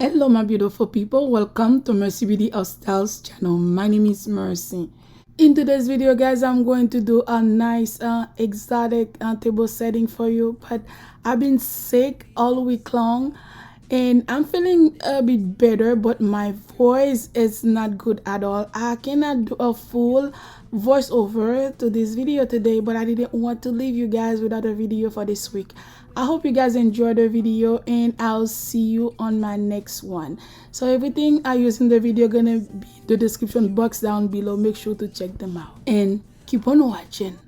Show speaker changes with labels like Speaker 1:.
Speaker 1: Hello my beautiful people, welcome to MercyBeauty Styles channel. My name is Mercy. In today's video guys, I'm going to do a nice exotic table setting for you, but I've been sick all week long and I'm feeling a bit better, but my voice is not good at all. I cannot do a full voiceover to this video today, but I didn't want to leave you guys without a video for this week. I hope you guys enjoyed the video and I'll see you on my next one. So everything I use in the video gonna be in the description box down below. Make sure to check them out and keep on watching.